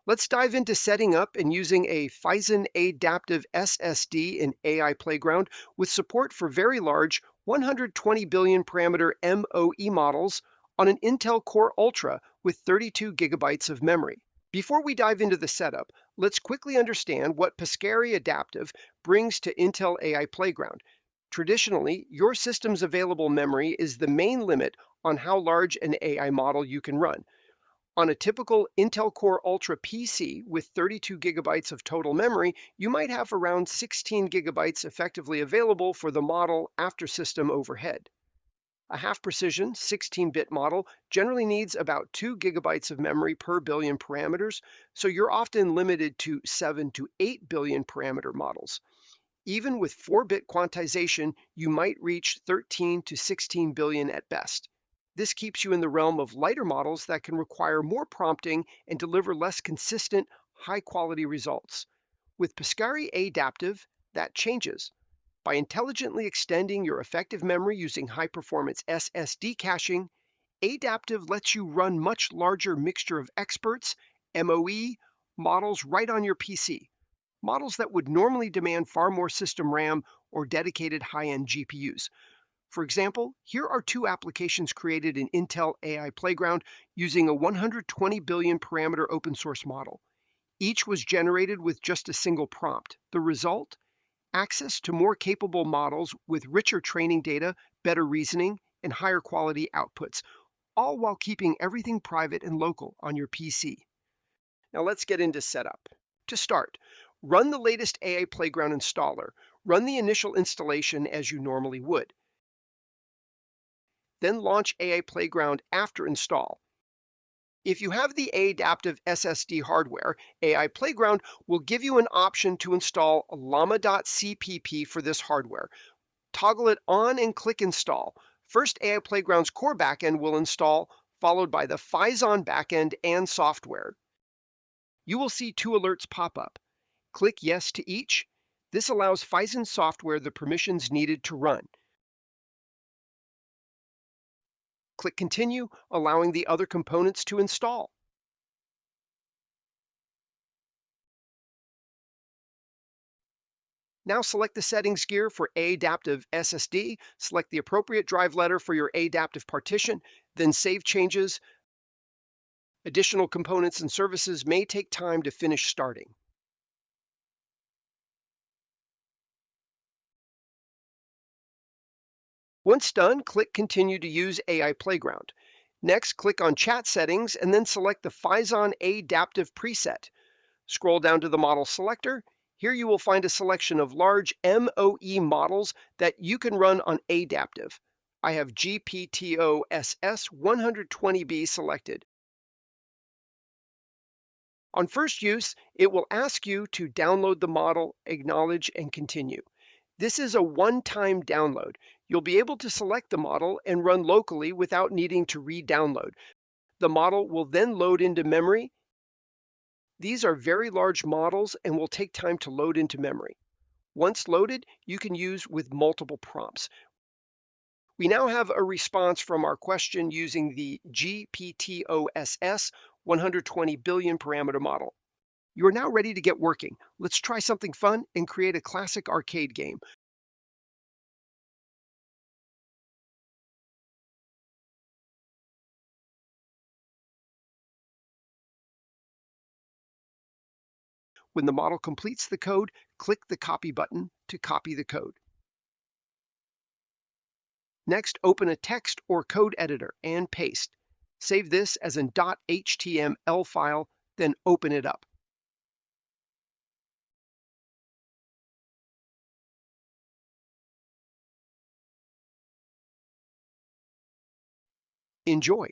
Let's dive into setting up and using a Phison aiDAPTIV SSD in AI Playground with support for very large 120 billion parameter MOE models on an Intel Core Ultra with 32 gigabytes of memory. Before we dive into the setup, let's quickly understand what Piscari Adaptive brings to Intel AI Playground. Traditionally, your system's available memory is the main limit on how large an AI model you can run. On a typical Intel Core Ultra PC with 32 gigabytes of total memory, you might have around 16 gigabytes effectively available for the model after system overhead. A half precision 16-bit model generally needs about 2 gigabytes of memory per billion parameters, so you're often limited to 7 to 8 billion parameter models. Even with 4-bit quantization, you might reach 13 to 16 billion at best. This keeps you in the realm of lighter models that can require more prompting and deliver less consistent, high-quality results. With Piscari aiDAPTIV, that changes. By intelligently extending your effective memory using high-performance SSD caching, aiDAPTIV lets you run much larger mixture of experts, MOE, models right on your PC. Models that would normally demand far more system RAM or dedicated high-end GPUs. For example, here are two applications created in Intel AI Playground using a 120 billion parameter open source model. Each was generated with just a single prompt. The result? Access to more capable models with richer training data, better reasoning, and higher quality outputs, all while keeping everything private and local on your PC. Now let's get into setup. To start, run the latest AI Playground installer. Run the initial installation as you normally would. Then launch AI Playground after install. If you have the aiDAPTIV SSD hardware, AI Playground will give you an option to install llama.cpp for this hardware. Toggle it on and click Install. First, AI Playground's core backend will install, followed by the Phison backend and software. You will see two alerts pop up. Click Yes to each. This allows Phison software the permissions needed to run. Click Continue, allowing the other components to install. Now select the settings gear for aiDAPTIV SSD, select the appropriate drive letter for your aiDAPTIV partition, then save changes. Additional components and services may take time to finish starting. Once done, click Continue to use AI Playground. Next, click on Chat Settings and then select the Phison aiDAPTIV preset. Scroll down to the model selector. Here you will find a selection of large MOE models that you can run on aiDAPTIV. I have GPT-OSS 120B selected. On first use, it will ask you to download the model, acknowledge, and continue. This is a one-time download. You'll be able to select the model and run locally without needing to re-download. The model will then load into memory. These are very large models and will take time to load into memory. Once loaded, you can use with multiple prompts. We now have a response from our question using the GPT-OSS 120 billion parameter model. You are now ready to get working. Let's try something fun and create a classic arcade game. When the model completes the code, click the Copy button to copy the code. Next, open a text or code editor and paste. Save this as an .html file, then open it up. Enjoy!